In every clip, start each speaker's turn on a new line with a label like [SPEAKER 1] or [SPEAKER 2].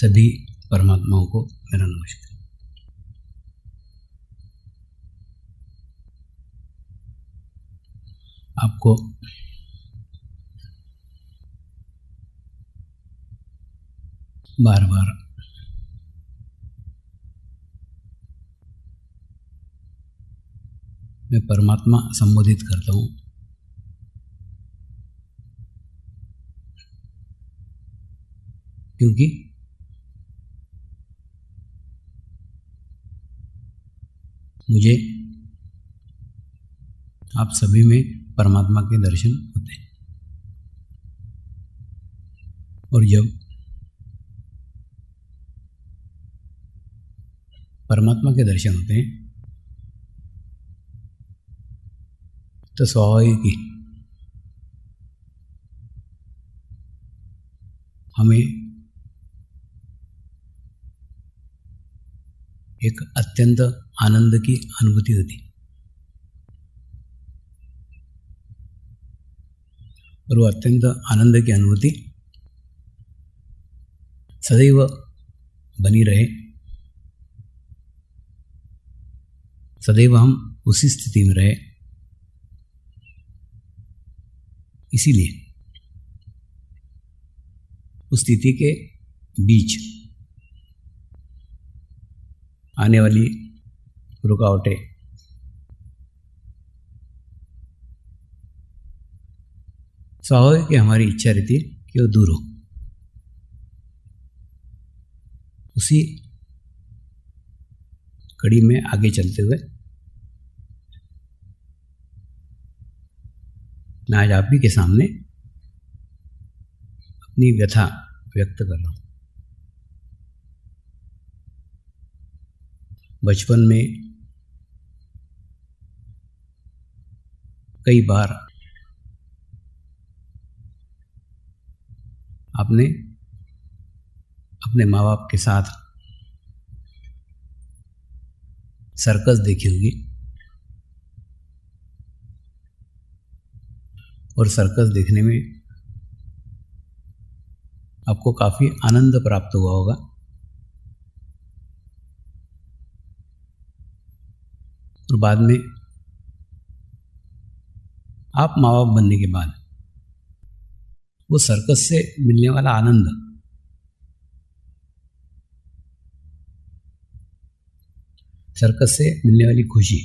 [SPEAKER 1] सभी परमात्माओं को मेरा नमस्कार। आपको बार बार मैं परमात्मा संबोधित करता हूँ, क्योंकि मुझे आप सभी में परमात्मा के दर्शन होते हैं। और जब परमात्मा के दर्शन होते हैं तो स्वाभाविक ही हमें एक अत्यंत आनंद की अनुभूति होती, और वो अत्यंत आनंद की अनुभूति सदैव बनी रहे, सदैव हम उसी स्थिति में रहे। इसीलिए उस स्थिति के बीच आने वाली रुकावटें स्वाभाविक है, हमारी इच्छा रहती है कि वो दूर हो। उसी कड़ी में आगे चलते हुए मैं आज आप ही के सामने अपनी व्यथा व्यक्त कर रहा हूँ। बचपन में कई बार आपने अपने माँ बाप के साथ सर्कस देखी होगी, और सर्कस देखने में आपको काफ़ी आनंद प्राप्त हुआ होगा। और बाद में आप माँ बाप बनने के बाद वो सर्कस से मिलने वाला आनंद, सर्कस से मिलने वाली खुशी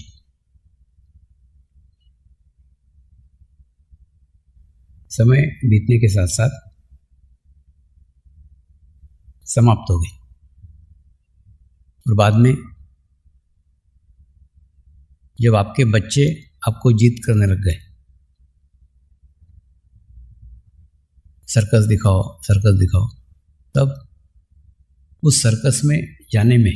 [SPEAKER 1] समय बीतने के साथ साथ समाप्त हो गई। और बाद में जब आपके बच्चे आपको जिद करने लग गए, सर्कस दिखाओ सर्कस दिखाओ, तब उस सर्कस में जाने में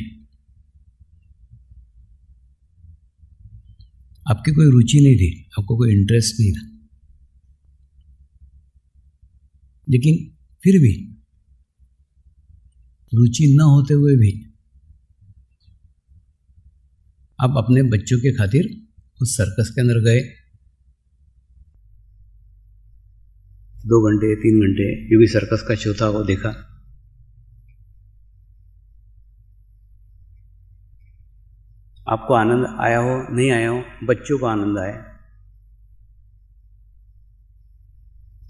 [SPEAKER 1] आपकी कोई रुचि नहीं थी, आपको कोई इंटरेस्ट नहीं था। लेकिन फिर भी रुचि न होते हुए भी आप अपने बच्चों के खातिर उस सर्कस के अंदर गए। 2 घंटे 3 घंटे जो भी सर्कस का शो था वो देखा। आपको आनंद आया हो नहीं आया हो, बच्चों को आनंद आया,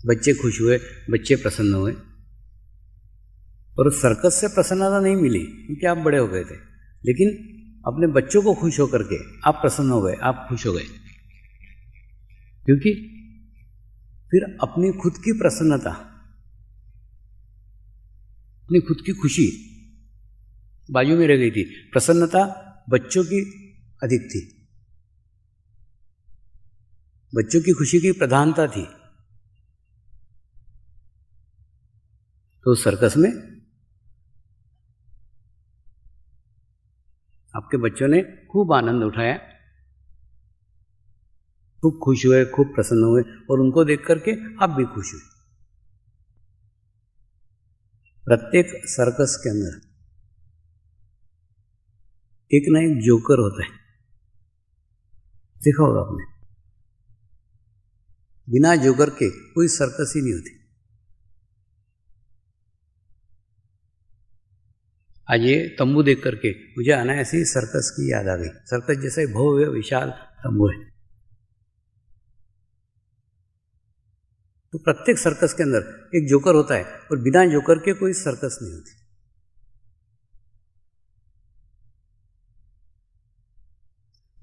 [SPEAKER 1] बच्चे खुश हुए, बच्चे प्रसन्न हुए। और उस सर्कस से प्रसन्नता नहीं मिली क्योंकि आप बड़े हो गए थे, लेकिन अपने बच्चों को खुश होकर के आप प्रसन्न हो गए, आप खुश हो गए, क्योंकि फिर अपनी खुद की प्रसन्नता, अपनी खुद की खुशी बाजू में रह गई थी। प्रसन्नता बच्चों की अधिक थी, बच्चों की खुशी की प्रधानता थी। तो सर्कस में आपके बच्चों ने खूब आनंद उठाया, खूब खुश हुए, खूब प्रसन्न हुए, और उनको देख करके आप भी खुश हुए। प्रत्येक सर्कस के अंदर एक ना एक जोकर होता है, देखा होगा आपने। बिना जोकर के कोई सर्कस ही नहीं होती। आज ये तंबू देख करके मुझे अनायास ही सर्कस की याद आ गई। सर्कस जैसे भव्य विशाल तंबू है। तो प्रत्येक सर्कस के अंदर एक जोकर होता है और बिना जोकर के कोई सर्कस नहीं होती।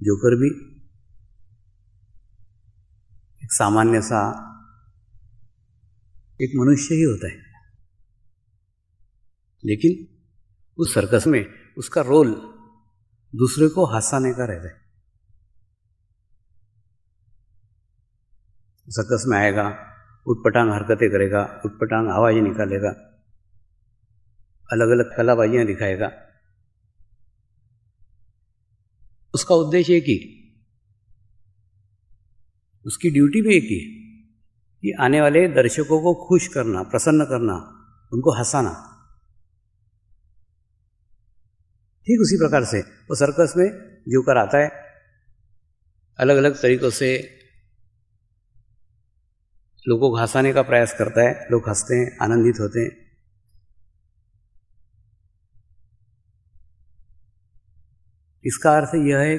[SPEAKER 1] जोकर भी एक सामान्य सा एक मनुष्य ही होता है, लेकिन उस सर्कस में उसका रोल दूसरे को हंसाने का रहता है। सर्कस में आएगा, उटपटांग हरकतें करेगा, उटपटांग आवाजें निकालेगा, अलग अलग कलाबाजियां दिखाएगा। उसका उद्देश्य एक ही, उसकी ड्यूटी भी एक ही कि आने वाले दर्शकों को खुश करना, प्रसन्न करना, उनको हंसाना। ठीक उसी प्रकार से वो सर्कस में जोकर आता है, अलग अलग तरीकों से लोगों को हंसाने का प्रयास करता है। लोग हंसते हैं, आनंदित होते हैं। इसका अर्थ यह है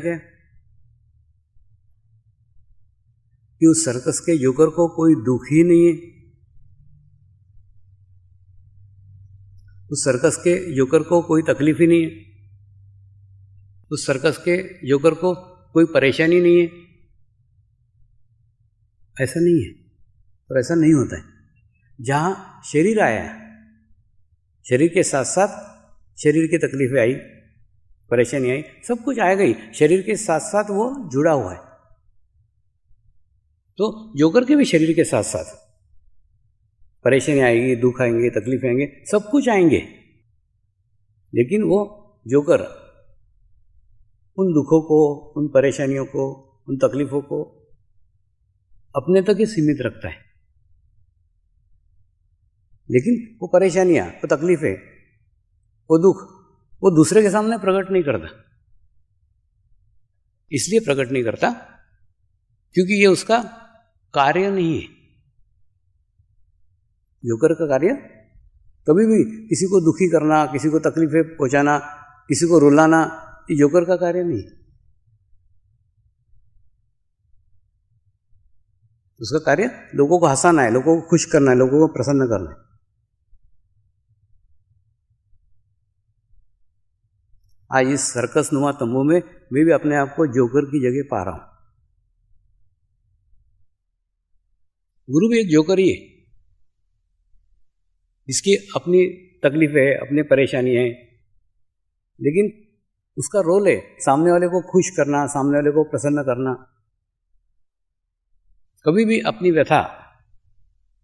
[SPEAKER 1] कि उस सर्कस के जोकर को कोई दुख ही नहीं है। उस सर्कस के जोकर को कोई तकलीफ ही नहीं है। उस सर्कस के जोकर को कोई परेशानी नहीं है। ऐसा नहीं है, और ऐसा नहीं होता है। जहाँ शरीर आया, शरीर के साथ साथ शरीर की तकलीफें आई, परेशानी आई, सब कुछ आएगा ही। शरीर के साथ साथ वो जुड़ा हुआ है। तो जोकर के भी शरीर के साथ साथ परेशानी आएगी, दुख आएंगे, तकलीफ आएंगे, सब कुछ आएंगे। लेकिन वो जोकर उन दुखों को, उन परेशानियों को, उन तकलीफों को अपने तक ही सीमित रखता है। लेकिन वो परेशानियां, वो तकलीफें, वो दुख, वो दूसरे के सामने प्रकट नहीं करता। इसलिए प्रकट नहीं करता क्योंकि ये उसका कार्य नहीं है। जोकर का कार्य कभी भी किसी को दुखी करना, किसी को तकलीफें पहुंचाना, किसी को रुलाना, ये जोकर का कार्य नहीं। उसका कार्य लोगों को हंसाना है, लोगों को खुश करना है, लोगों को प्रसन्न करना है। आज इस सर्कस नुमा तंबू में मैं भी अपने आप को जोकर की जगह पा रहा हूं। गुरु भी एक जोकर ही है, इसकी अपनी तकलीफें है, अपनी परेशानी है, लेकिन उसका रोल है सामने वाले को खुश करना, सामने वाले को प्रसन्न करना। कभी भी अपनी व्यथा,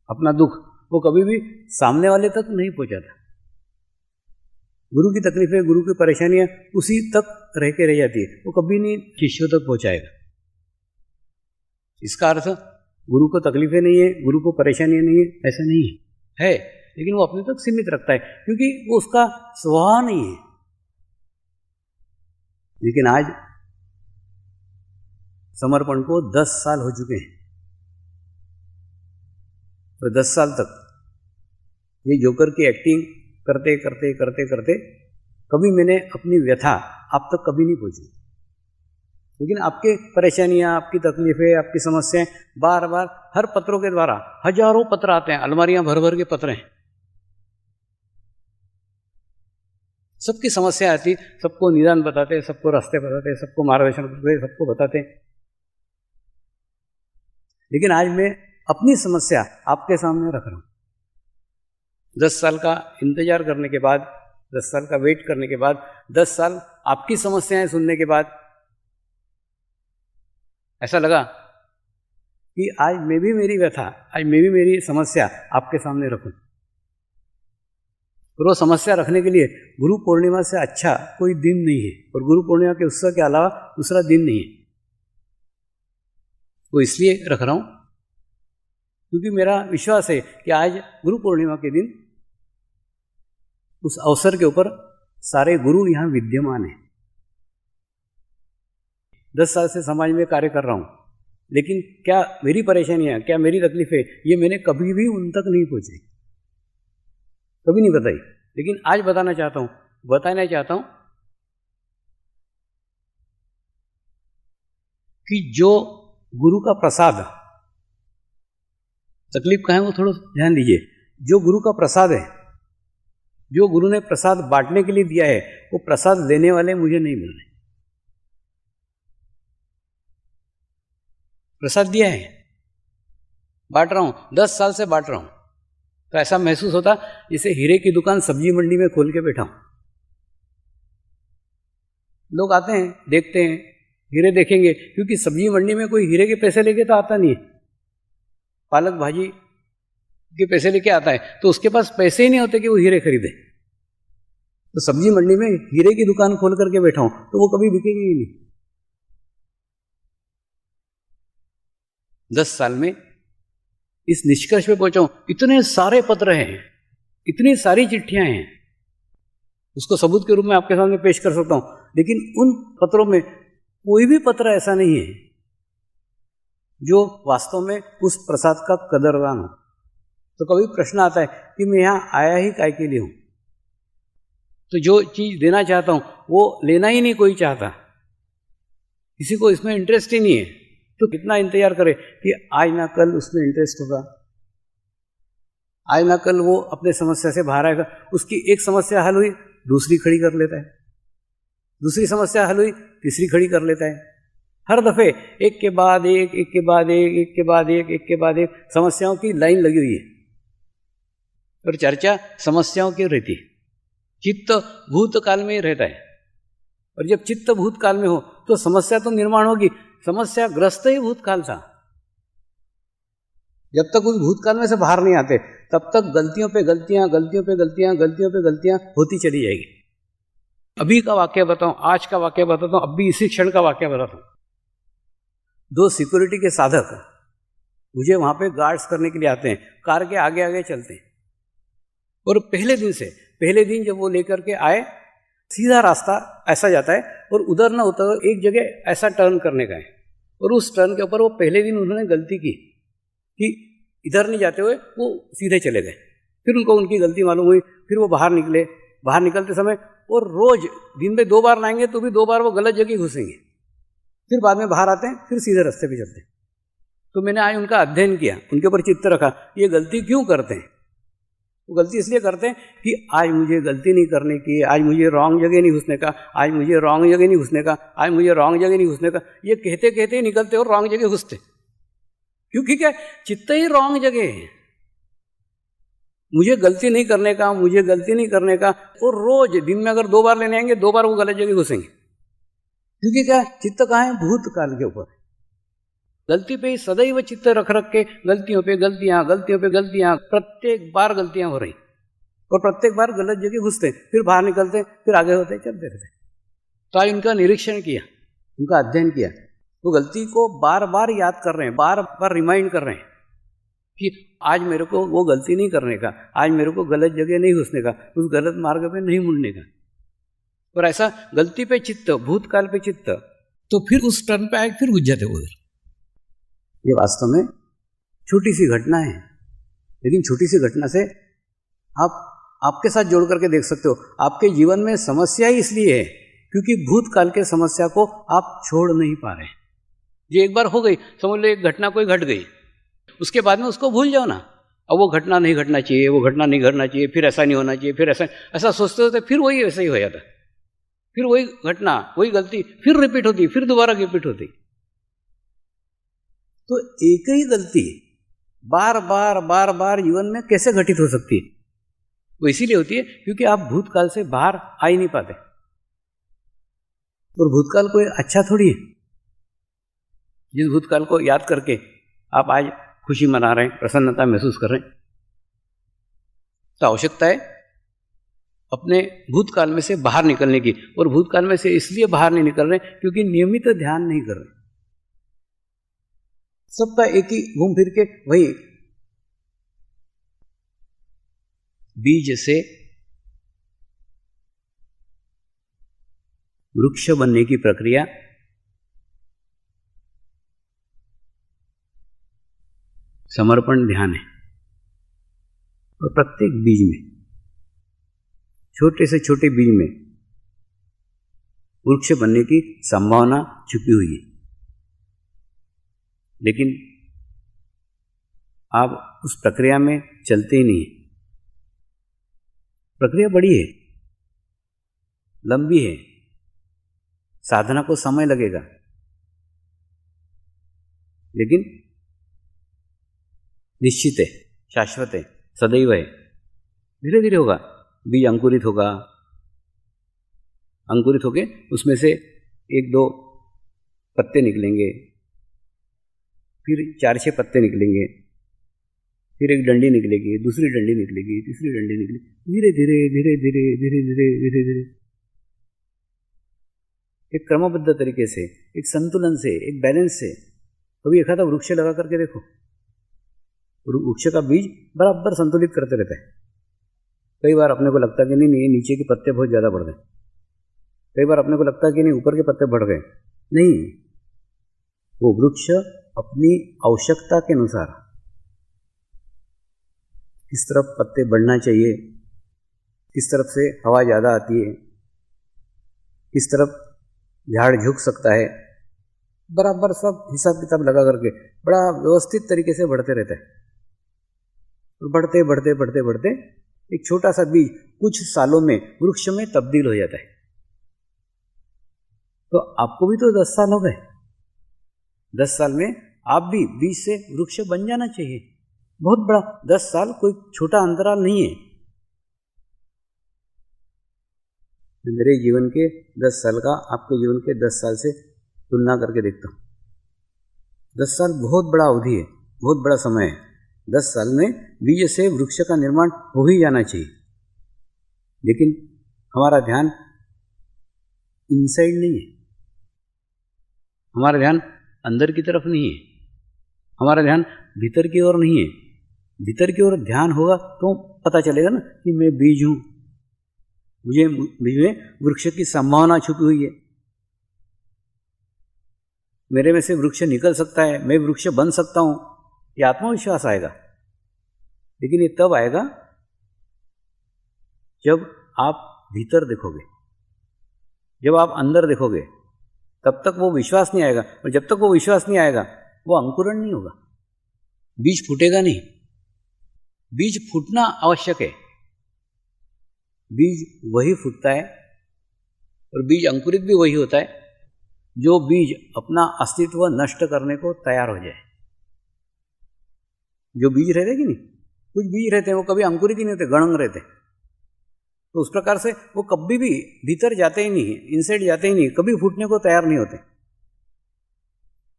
[SPEAKER 1] अपना दुख वो कभी भी सामने वाले तक नहीं पहुंचाता। गुरु की तकलीफें, गुरु की परेशानियां उसी तक रह के रह जाती है, वो कभी नहीं शिष्यों तक पहुंचाएगा। इसका अर्थ गुरु को तकलीफें नहीं है, गुरु को परेशानियां नहीं है, ऐसा नहीं है, लेकिन वो अपने तक सीमित रखता है क्योंकि वो उसका स्वभाव नहीं है। लेकिन आज समर्पण को 10 साल हो चुके हैं, तो 10 साल तक ये जोकर की एक्टिंग करते करते करते करते कभी मैंने अपनी व्यथा आप तक कभी नहीं पहुंची। लेकिन आपके परेशानियां, आपकी तकलीफें, आपकी समस्याएं बार बार हर पत्रों के द्वारा हजारों पत्र आते हैं, अलमारियां भर भर के पत्र हैं। सबकी समस्या आती, सबको निदान बताते, सबको रास्ते बताते, सबको मार्गदर्शन करते, सबको बताते। लेकिन आज मैं अपनी समस्या आपके सामने रख रहा हूं। 10 साल का इंतजार करने के बाद, 10 साल का वेट करने के बाद, 10 साल आपकी समस्याएं सुनने के बाद ऐसा लगा कि आज मैं भी मेरी व्यथा, आज मैं भी मेरी समस्या आपके सामने रखूं। और वो समस्या रखने के लिए गुरु पूर्णिमा से अच्छा कोई दिन नहीं है, और गुरु पूर्णिमा के उत्सव के अलावा दूसरा दिन नहीं है। वो इसलिए रख रहा हूं क्योंकि मेरा विश्वास है कि आज गुरु पूर्णिमा के दिन उस अवसर के ऊपर सारे गुरु यहां विद्यमान हैं। 10 साल से समाज में कार्य कर रहा हूं, लेकिन क्या मेरी परेशानियां, क्या मेरी तकलीफें, ये मैंने कभी भी उन तक नहीं पहुंची, कभी नहीं बताई। लेकिन आज बताना चाहता हूं, बताना चाहता हूं कि जो गुरु का प्रसाद, तकलीफ कहाँ है वो थोड़ा ध्यान दीजिए, जो गुरु का प्रसाद है, जो गुरु ने प्रसाद बांटने के लिए दिया है, वो प्रसाद लेने वाले मुझे नहीं मिल रहे। प्रसाद दिया है, बांट रहा हूं, 10 साल से बांट रहा हूं, तो ऐसा महसूस होता जैसे हीरे की दुकान सब्जी मंडी में खोल के बैठा हूं। लोग आते हैं, देखते हैं, हीरे देखेंगे, क्योंकि सब्जी मंडी में कोई हीरे के पैसे लेके तो आता नहीं है। पालक भाजी के पैसे लेके आता है तो उसके पास पैसे ही नहीं होते कि वो हीरे खरीदे। तो सब्जी मंडी में हीरे की दुकान खोल करके बैठा हूं तो वो कभी बिकेगी ही नहीं। 10 साल में इस निष्कर्ष पे पहुंचा हूं, इतने सारे पत्र हैं, इतनी सारी चिट्ठियां हैं, उसको सबूत के रूप में आपके सामने पेश कर सकता हूं, लेकिन उन पत्रों में कोई भी पत्र ऐसा नहीं है जो वास्तव में उस प्रसाद का कदरदान हो। तो कभी प्रश्न आता है कि मैं यहां आया ही काय के लिए हूं, तो जो चीज देना चाहता हूं वो लेना ही नहीं कोई चाहता, किसी को इसमें इंटरेस्ट ही नहीं है, तो कितना इंतजार करे कि आज ना कल उसमें इंटरेस्ट होगा, आज ना कल वो अपने समस्या से बाहर आएगा। उसकी एक समस्या हल हुई, दूसरी खड़ी कर लेता है, दूसरी समस्या हल हुई, तीसरी खड़ी कर लेता है। हर दफे एक के बाद एक, एक के बाद एक, एक के बाद एक, एक के बाद एक समस्याओं की लाइन लगी हुई है और चर्चा समस्याओं की रहती है। चित्त भूतकाल में ही रहता है, और जब चित्त भूतकाल में हो तो समस्या तो निर्माण होगी। समस्या ग्रस्त ही भूतकाल था। जब तक उस भूतकाल में से बाहर नहीं आते तब तक गलतियों पे गलतियां, गलतियों पे गलतियां, गलतियों पे गलतियां होती चली जाएगी। अभी का वाक्य बताऊं, आज का वाक्य बताता हूं, अभी इसी क्षण का वाक्य बताता हूं। 2 सिक्योरिटी के साधक मुझे वहां पे गार्ड्स करने के लिए आते हैं, कार के आगे आगे चलते हैं, और पहले दिन जब वो लेकर के आए, सीधा रास्ता ऐसा जाता है और उधर ना उधर एक जगह ऐसा टर्न करने का है, और उस टर्न के ऊपर वो पहले दिन उन्होंने गलती की कि इधर नहीं जाते हुए वो सीधे चले गए। फिर उनको उनकी गलती मालूम हुई, फिर वो बाहर निकले। बाहर निकलते समय वो रोज दिन में 2 बार नहाएंगे तो भी 2 बार वो गलत जगह घुसेंगे, फिर बाद में बाहर आते हैं, फिर सीधे रास्ते पे चलते हैं। तो मैंने आज उनका अध्ययन किया, उनके ऊपर चित्त रखा, ये गलती क्यों करते हैं। वो गलती इसलिए करते हैं कि आज मुझे गलती नहीं करने की, आज मुझे रॉन्ग जगह नहीं घुसने का, आज मुझे रॉन्ग जगह नहीं घुसने का, आज मुझे रॉन्ग जगह नहीं घुसने का। ये कहते कहते ही निकलते और रॉन्ग जगह घुसते, क्योंकि क्या, चित्त ही रॉन्ग जगह है। मुझे गलती नहीं करने का, मुझे गलती नहीं करने का, और रोज दिन में अगर 2 बार लेने आएंगे 2 बार वो गलत जगह घुसेंगे, क्योंकि क्या, चित्त कहाँ है, भूतकाल के ऊपर। गलती पे ही सदैव चित्त रख रख के गलतियों पे गलतियां, गलतियों पे गलतियां, प्रत्येक बार गलतियां हो रही, और प्रत्येक बार गलत जगह घुसते, फिर बाहर निकलते, फिर आगे होते, चलते रहते। तो आज उनका निरीक्षण किया, उनका अध्ययन किया, वो गलती को बार बार याद कर रहे हैं, बार बार रिमाइंड कर रहे हैं कि आज मेरे को वो गलती नहीं करने का, आज मेरे को गलत जगह नहीं घुसने का, उस गलत मार्ग पे नहीं मुड़ने का। और ऐसा गलती पे चित्त, भूतकाल पे चित्त, तो फिर उस टर्न पे आए, फिर घुस जाते उधर। ये वास्तव में छोटी सी घटना है, लेकिन छोटी सी घटना से आप आपके साथ जोड़ करके देख सकते हो। आपके जीवन में समस्या ही इसलिए है क्योंकि भूतकाल के समस्या को आप छोड़ नहीं पा रहे। ये एक बार हो गई, समझ लो एक घटना कोई घट गई, उसके बाद में उसको भूल जाओ ना। अब वो घटना नहीं घटना चाहिए, वो घटना नहीं घटना चाहिए, फिर ऐसा नहीं होना चाहिए, फिर ऐसा सोचते होते फिर वही ऐसा ही हो जाता, फिर वही घटना, वही गलती फिर रिपीट होती, फिर दोबारा रिपीट होती। तो एक ही गलती बार बार बार बार जीवन में कैसे घटित हो सकती है? वो इसीलिए होती है क्योंकि आप भूतकाल से बाहर आ ही नहीं पाते, और भूतकाल कोई अच्छा थोड़ी है। जिस भूतकाल को याद करके आप आज खुशी मना रहे हैं, प्रसन्नता महसूस कर रहे हैं, तो आवश्यकता है अपने भूतकाल में से बाहर निकलने की। और भूतकाल में से इसलिए बाहर नहीं निकल रहे क्योंकि नियमित ध्यान नहीं कर रहे। सबका एक ही घूम फिर के वही बीज से वृक्ष बनने की प्रक्रिया समर्पण ध्यान है। और प्रत्येक बीज में छोटे से छोटे बीज में वृक्ष बनने की संभावना छुपी हुई है, लेकिन आप उस प्रक्रिया में चलते ही नहीं है। प्रक्रिया बड़ी है, लंबी है, साधना को समय लगेगा, लेकिन निश्चित है, शाश्वत है, सदैव है। धीरे धीरे होगा। बीज अंकुरित होगा, अंकुरित होके उसमें से 1-2 पत्ते निकलेंगे, फिर 4-6 पत्ते निकलेंगे, फिर एक डंडी निकलेगी, दूसरी डंडी निकलेगी, तीसरी डंडी निकलेगी। धीरे धीरे धीरे धीरे धीरे धीरे धीरे धीरे एक क्रमबद्ध तरीके से, एक संतुलन से, एक बैलेंस से। कभी एक आधा वृक्ष लगा करके देखो, वृक्ष का बीज बराबर संतुलित करते रहता है। कई बार अपने को लगता है कि नहीं, नीचे के पत्ते बहुत ज़्यादा बढ़ गए, कई बार अपने को लगता है कि नहीं, ऊपर के पत्ते बढ़ गए। नहीं, वो वृक्ष अपनी आवश्यकता के अनुसार किस तरफ पत्ते बढ़ना चाहिए, किस तरफ से हवा ज़्यादा आती है, किस तरफ झाड़ झुक सकता है, बराबर सब हिसाब किताब लगा करके बड़ा व्यवस्थित तरीके से बढ़ते रहता है। और बढ़ते बढ़ते बढ़ते बढ़ते एक छोटा सा बीज कुछ सालों में वृक्ष में तब्दील हो जाता है। तो आपको भी तो 10 साल हो गए, 10 साल में आप भी बीज से वृक्ष बन जाना चाहिए। बहुत बड़ा 10 साल कोई छोटा अंतराल नहीं है। मेरे जीवन के 10 साल का आपके जीवन के 10 साल से तुलना करके देखता हूँ। 10 साल बहुत बड़ा अवधि है, बहुत बड़ा समय है। 10 साल में बीज से वृक्ष का निर्माण हो ही जाना चाहिए, लेकिन हमारा ध्यान इनसाइड नहीं है, हमारा ध्यान अंदर की तरफ नहीं है, हमारा ध्यान भीतर की ओर नहीं है। भीतर की ओर ध्यान होगा तो पता चलेगा ना कि मैं बीज हूँ, मुझे बीज में वृक्ष की संभावना छुपी हुई है, मेरे में से वृक्ष निकल सकता है, मैं वृक्ष बन सकता हूँ। ये आत्मविश्वास आएगा। लेकिन ये तब आएगा जब आप भीतर देखोगे, जब आप अंदर देखोगे, तब तक वो विश्वास नहीं आएगा। और जब तक वो विश्वास नहीं आएगा, वो अंकुरण नहीं होगा, बीज फूटेगा नहीं। बीज फूटना आवश्यक है। बीज वही फूटता है और बीज अंकुरित भी वही होता है जो बीज अपना अस्तित्व नष्ट करने को तैयार हो जाए। जो बीज रहते कि नहीं, कुछ बीज रहते हैं वो कभी अंकुरित ही नहीं होते, गणंग रहते। तो उस प्रकार से वो कभी भी भीतर जाते ही नहीं, इनसाइड जाते ही नहीं, कभी फूटने को तैयार नहीं होते।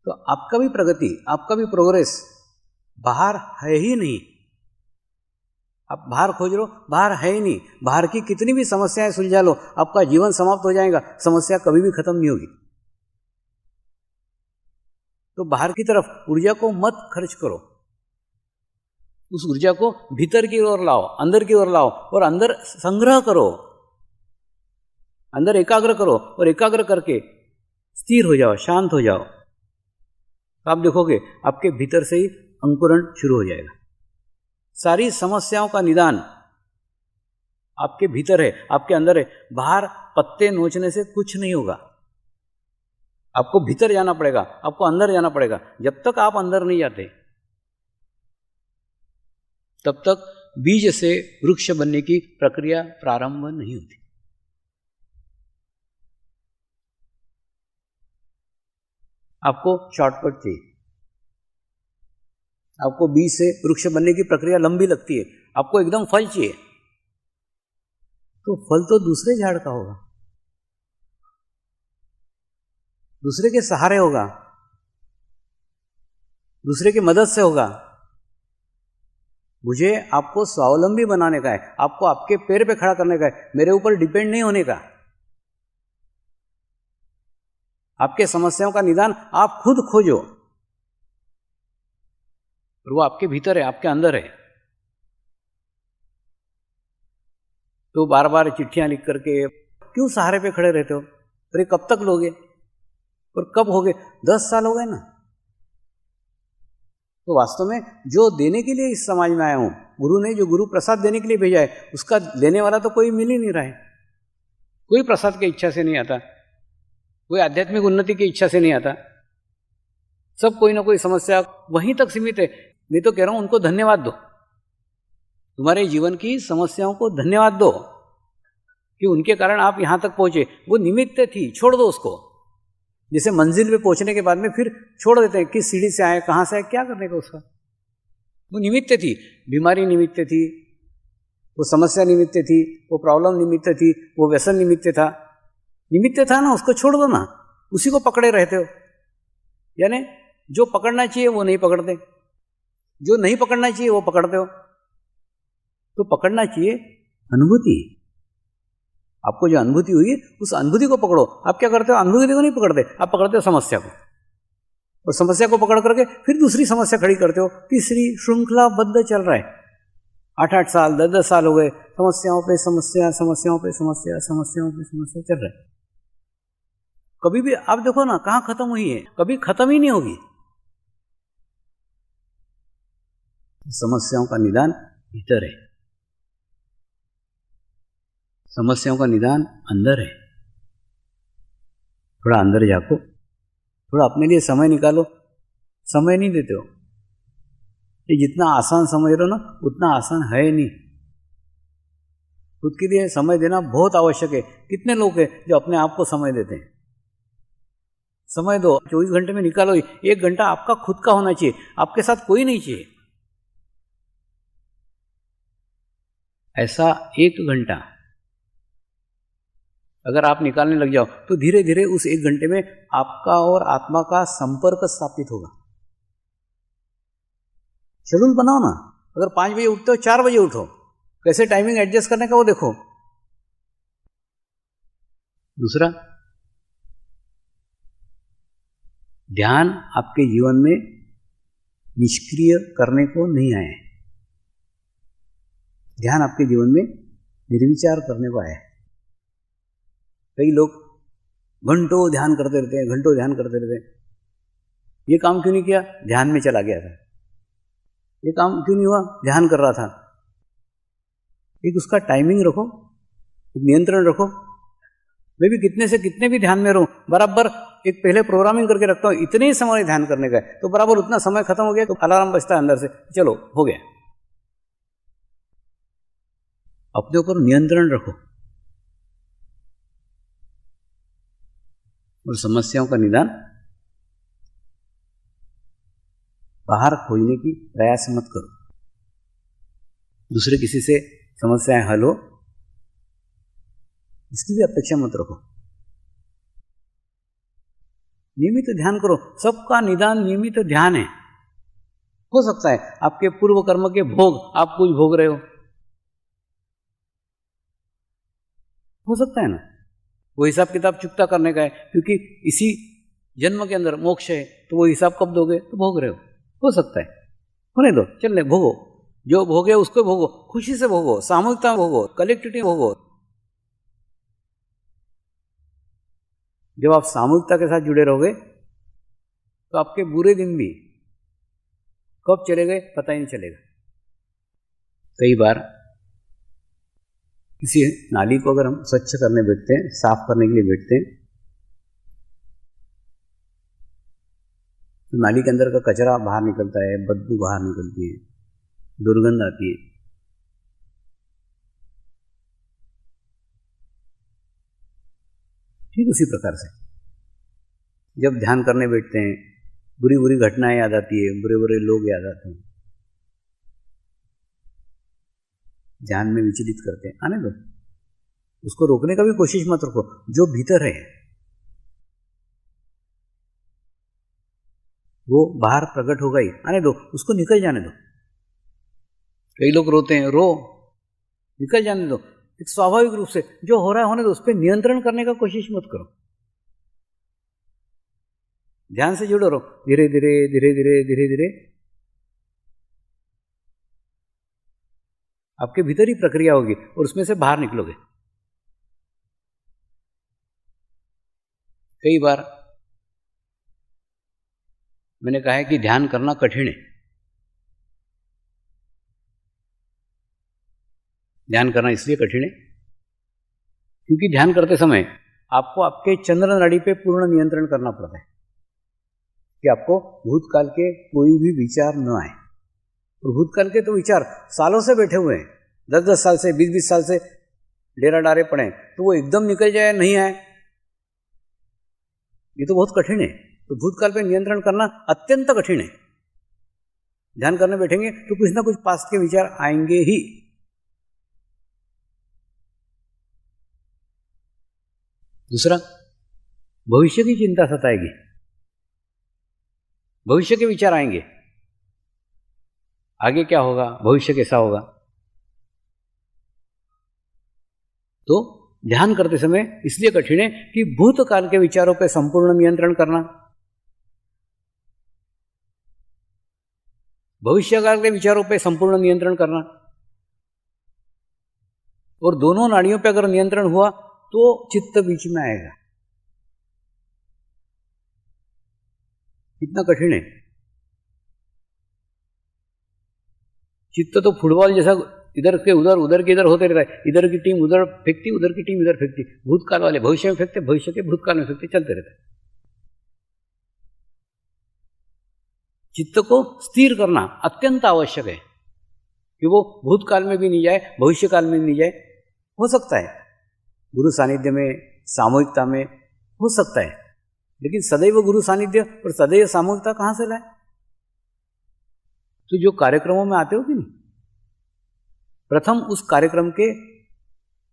[SPEAKER 1] तो आपका भी प्रगति, आपका भी प्रोग्रेस बाहर है ही नहीं। आप बाहर खोज लो, बाहर है ही नहीं। बाहर की कितनी भी समस्याएं सुलझा लो, आपका जीवन समाप्त हो जाएगा, समस्या कभी भी खत्म नहीं होगी। तो बाहर की तरफ ऊर्जा को मत खर्च करो, उस ऊर्जा को भीतर की ओर लाओ, अंदर की ओर लाओ और अंदर संग्रह करो, अंदर एकाग्र करो और एकाग्र करके स्थिर हो जाओ, शांत हो जाओ। तो आप देखोगे आपके भीतर से ही अंकुरण शुरू हो जाएगा। सारी समस्याओं का निदान आपके भीतर है, आपके अंदर है। बाहर पत्ते नोचने से कुछ नहीं होगा। आपको भीतर जाना पड़ेगा, आपको अंदर जाना पड़ेगा। जब तक आप अंदर नहीं जाते, तब तक बीज से वृक्ष बनने की प्रक्रिया प्रारंभ नहीं होती। आपको शॉर्टकट चाहिए। आपको बीज से वृक्ष बनने की प्रक्रिया लंबी लगती है, आपको एकदम फल चाहिए, तो फल तो दूसरे झाड़ का होगा, दूसरे के सहारे होगा, दूसरे की मदद से होगा। मुझे आपको स्वावलंबी बनाने का है, आपको आपके पैर पे खड़ा करने का है, मेरे ऊपर डिपेंड नहीं होने का। आपके समस्याओं का निदान आप खुद खोजो, और वो आपके भीतर है, आपके अंदर है। तो बार बार चिट्ठियां लिख करके क्यों सहारे पे खड़े रहते हो? अरे कब तक लोगे और कब होगे? 10 साल हो गए ना। तो वास्तव में जो देने के लिए इस समाज में आया हूं, गुरु ने जो गुरु प्रसाद देने के लिए भेजा है उसका लेने वाला तो कोई मिल ही नहीं रहा है। कोई प्रसाद की इच्छा से नहीं आता, कोई आध्यात्मिक उन्नति की इच्छा से नहीं आता, सब कोई ना कोई समस्या वहीं तक सीमित है। मैं तो कह रहा हूं उनको धन्यवाद दो, तुम्हारे जीवन की समस्याओं को धन्यवाद दो कि उनके कारण आप यहां तक पहुंचे। वो निमित्त थी, छोड़ दो उसको। जैसे मंजिल पे पहुंचने के बाद में फिर छोड़ देते हैं, किस सीढ़ी से आए, कहां से आए, क्या करने का उसका। वो निमित्त थी, बीमारी निमित्त थी, वो समस्या निमित्त थी, वो प्रॉब्लम निमित्त थी, वो व्यसन निमित्त था। निमित्त था ना, उसको छोड़ दो ना, उसी को पकड़े रहते हो। यानी जो पकड़ना चाहिए वो नहीं पकड़ते, जो नहीं पकड़ना चाहिए वो पकड़ते हो। तो पकड़ना चाहिए अनुभूति। आपको जो अनुभूति हुई उस अनुभूति को पकड़ो। आप क्या करते हो, अनुभूति को नहीं पकड़ते, आप पकड़ते हो समस्या को, और समस्या को पकड़ करके फिर दूसरी समस्या खड़ी करते हो। तीसरी श्रृंखलाबद्ध चल रहा है, 8-8 साल 10-10 साल हो गए, समस्याओं पे समस्या, समस्याओं पे समस्या, समस्याओं पे समस्या चल रहा है। कभी भी आप देखो ना कहां खत्म हुई है, कभी खत्म ही नहीं होगी। समस्याओं का निदान भीतर है, समस्याओं का निदान अंदर है। थोड़ा अंदर जाको, थोड़ा अपने लिए समय निकालो। समय नहीं देते हो, ये जितना आसान समझ रहे हो ना उतना आसान है नहीं। खुद के लिए समय देना बहुत आवश्यक है। कितने लोग हैं जो अपने आप को समय देते हैं? समय दो, 24 घंटे में निकालो 1 घंटा आपका खुद का होना चाहिए, आपके साथ कोई नहीं चाहिए। ऐसा 1 घंटा अगर आप निकालने लग जाओ तो धीरे धीरे उस 1 घंटे में आपका और आत्मा का संपर्क स्थापित होगा। शेड्यूल बनाओ ना, अगर 5 बजे उठते हो 4 बजे उठो, कैसे टाइमिंग एडजस्ट करने का वो देखो। दूसरा, ध्यान आपके जीवन में निष्क्रिय करने को नहीं आया है, ध्यान आपके जीवन में निर्विचार करने को आया है। कई लोग घंटों ध्यान करते रहते हैं, घंटों ध्यान करते रहते हैं। ये काम क्यों नहीं किया? ध्यान में चला गया था। ये काम क्यों नहीं हुआ? ध्यान कर रहा था। एक उसका टाइमिंग रखो, एक नियंत्रण रखो। मैं भी कितने से कितने भी ध्यान में रहूं, बराबर एक पहले प्रोग्रामिंग करके रखता हूं, इतने ही समय ध्यान करने का है, तो बराबर उतना समय खत्म हो गया तो अलार्म बजता है अंदर से, चलो हो गया। अपने ऊपर नियंत्रण रखो और समस्याओं का निदान बाहर खोजने की प्रयास मत करो। दूसरे किसी से समस्याएं हल हो इसकी भी अपेक्षा मत रखो। नियमित ध्यान करो, सबका निदान नियमित ध्यान है। हो सकता है आपके पूर्व कर्म के भोग आप कुछ भोग रहे हो सकता है ना, वो हिसाब किताब चुकता करने का है, क्योंकि इसी जन्म के अंदर मोक्ष है, तो वो हिसाब कब दोगे? तो भोग रहे हो सकता है, होने दो, चलने भोगो, जो भोगे उसको भोगो, खुशी से भोगो, सामूहिकता भोगो, कलेक्टिविटी भोगो। जब आप सामूहिकता के साथ जुड़े रहोगे तो आपके बुरे दिन भी कब चले गए पता ही नहीं चलेगा। कई बार किसी नाली को अगर हम स्वच्छ करने बैठते हैं, साफ करने के लिए बैठते हैं, तो नाली के अंदर का कचरा बाहर निकलता है, बदबू बाहर निकलती है, दुर्गंध आती है। ठीक उसी प्रकार से जब ध्यान करने बैठते हैं, बुरी बुरी घटनाएं याद आती है, बुरे बुरे लोग याद आते हैं, ध्यान में विचलित करते हैं, आने दो, उसको रोकने का भी कोशिश मत रखो। जो भीतर है वो बाहर प्रकट होगा ही, आने दो, उसको निकल जाने दो। कई लोग रोते हैं, रो, निकल जाने दो, एक स्वाभाविक रूप से जो हो रहा है होने दो, उस पर नियंत्रण करने का कोशिश मत करो। ध्यान से जुड़ो रहो, धीरे धीरे धीरे धीरे धीरे धीरे आपके भीतर ही प्रक्रिया होगी और उसमें से बाहर निकलोगे। कई बार मैंने कहा है कि ध्यान करना कठिन है, ध्यान करना इसलिए कठिन है क्योंकि ध्यान करते समय आपको आपके चंद्र नाड़ी पे पूर्ण नियंत्रण करना पड़ता है कि आपको भूतकाल के कोई भी विचार न आए। और भूतकाल के तो विचार सालों से बैठे हुए हैं, 10-10 साल से, 20-20 साल से डेरा डारे पड़े, तो वो एकदम निकल जाए, नहीं आए, ये तो बहुत कठिन है। तो भूतकाल पे नियंत्रण करना अत्यंत कठिन है। ध्यान करने बैठेंगे तो कुछ ना कुछ पास्ट के विचार आएंगे ही। दूसरा, भविष्य की चिंता सताएगी, भविष्य के विचार आएंगे, आगे क्या होगा, भविष्य कैसा होगा। तो ध्यान करते समय इसलिए कठिन है कि भूतकाल के विचारों पर संपूर्ण नियंत्रण करना, भविष्यकाल के विचारों पर संपूर्ण नियंत्रण करना, और दोनों नाड़ियों पर अगर नियंत्रण हुआ तो चित्त बीच में आएगा। कितना कठिन है। चित्त तो फुटबॉल जैसा इधर के उधर, उधर के इधर होते रहता है। इधर की टीम उधर फेंकती, उधर की टीम इधर फेंकती। भूतकाल वाले भविष्य में फेंकते, भविष्य के भूतकाल में फेंकते, चलते रहते। चित्त को स्थिर करना अत्यंत आवश्यक है कि वो भूतकाल में भी नहीं जाए, भविष्य काल में भी नहीं जाए। हो सकता है गुरु सानिध्य में, सामूहिकता में हो सकता है, लेकिन सदैव गुरु सानिध्य और सदैव सामूहिकता कहां से लाए। तो जो कार्यक्रमों में आते हो कि नहीं, प्रथम उस कार्यक्रम के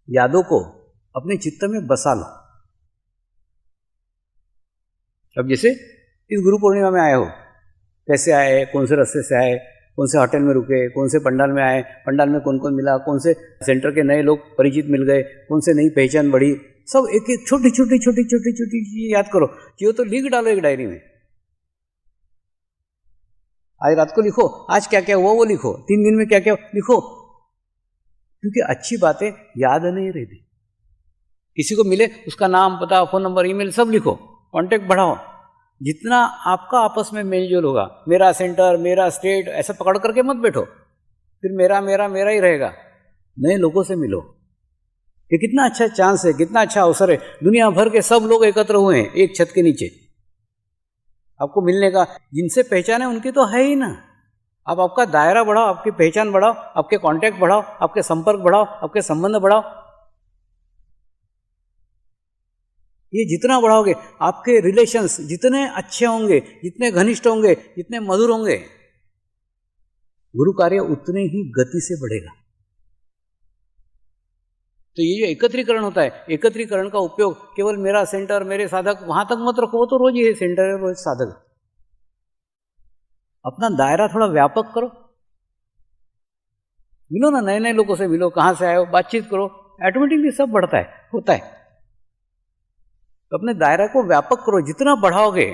[SPEAKER 1] यादों को अपने चित्त में बसा लो। अब जैसे इस गुरु पूर्णिमा में आए हो, कैसे आए, कौन से रास्ते से आए, कौन से होटल में रुके, कौन से पंडाल में आए, पंडाल में कौन कौन मिला, कौन से सेंटर के नए लोग परिचित मिल गए, कौन से नई पहचान बढ़ी, सब एक एक छोटी छोटी छोटी छोटी छोटी चीज याद करो। ये तो लिख डालो एक डायरी में। आज रात को लिखो, आज क्या क्या हुआ वो लिखो, 3 दिन में क्या क्या लिखो, क्योंकि अच्छी बातें याद नहीं रहती। किसी को मिले उसका नाम, पता, फोन नंबर, ईमेल सब लिखो, कांटेक्ट बढ़ाओ। जितना आपका आपस में मेलजोल होगा, मेरा सेंटर, मेरा स्टेट, ऐसा पकड़ करके मत बैठो, फिर मेरा मेरा मेरा ही रहेगा। नए लोगों से मिलो। ये कितना अच्छा चांस है, कितना अच्छा अवसर है। दुनिया भर के सब लोग एकत्र हुए हैं एक छत के नीचे आपको मिलने का। जिनसे पहचान है उनकी तो है ही ना। आप आपका दायरा बढ़ाओ, आपकी पहचान बढ़ाओ, आपके कांटेक्ट बढ़ाओ, आपके संपर्क बढ़ाओ, आपके संबंध बढ़ाओ। ये जितना बढ़ाओगे, आपके रिलेशंस जितने अच्छे होंगे, जितने घनिष्ठ होंगे, जितने मधुर होंगे, गुरु कार्य उतने ही गति से बढ़ेगा। तो ये जो एकत्रीकरण होता है, एकत्रीकरण का उपयोग केवल मेरा सेंटर, मेरे साधक, वहां तक मत रखो। वो तो रोज ये सेंटर है, रोज साधक। अपना दायरा थोड़ा व्यापक करो। मिलो ना, नए नए लोगों से मिलो, कहां से आए हो, बातचीत करो, ऑटोमेटिकली सब बढ़ता है, होता है। तो अपने दायरा को व्यापक करो। जितना बढ़ाओगे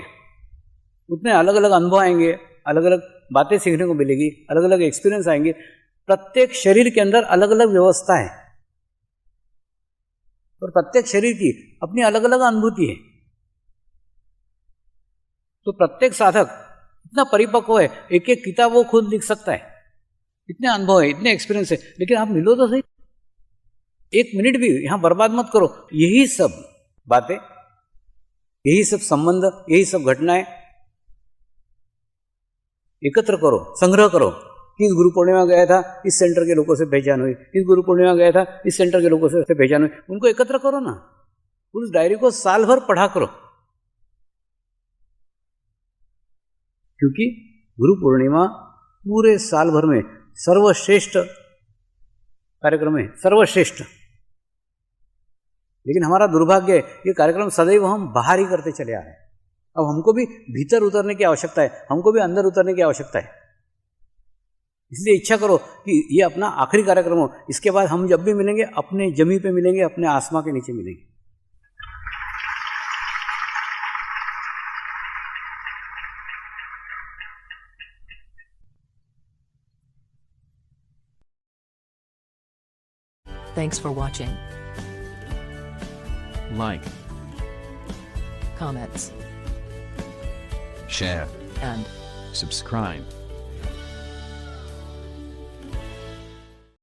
[SPEAKER 1] उतने अलग अलग अनुभव आएंगे, अलग अलग बातें सीखने को मिलेगी, अलग अलग एक्सपीरियंस आएंगे। प्रत्येक शरीर के अंदर अलग अलग व्यवस्था है और प्रत्येक शरीर की अपनी अलग अलग अनुभूति है। तो प्रत्येक साधक इतना परिपक्व है, एक एक किताब वो खुद लिख सकता है। इतने अनुभव है, इतने एक्सपीरियंस है, लेकिन आप मिलो तो सही। 1 मिनट भी यहां बर्बाद मत करो। यही सब बातें, यही सब संबंध, यही सब घटनाएं एकत्र करो, संग्रह करो कि इस गुरु पूर्णिमा गया था, इस सेंटर के लोगों से पहचान हुई, इस गुरु पूर्णिमा गया था, इस सेंटर के लोगों से पहचान हुई। उनको एकत्र करो ना, उस डायरी को साल भर पढ़ा करो। क्योंकि गुरु पूर्णिमा पूरे साल भर में सर्वश्रेष्ठ कार्यक्रम है, सर्वश्रेष्ठ। लेकिन हमारा दुर्भाग्य है, ये कार्यक्रम सदैव हम बाहर ही करते चले आ रहे हैं। अब हमको भी भीतर उतरने की आवश्यकता है, हमको भी अंदर उतरने की आवश्यकता है। इसलिए इच्छा करो कि ये अपना आखिरी कार्यक्रम हो। इसके बाद हम जब भी मिलेंगे, अपने जमी पे मिलेंगे, अपने आसमां के नीचे मिलेंगे।
[SPEAKER 2] Thanks for watching.
[SPEAKER 3] Like,
[SPEAKER 2] Comments
[SPEAKER 3] share,
[SPEAKER 2] and
[SPEAKER 3] subscribe.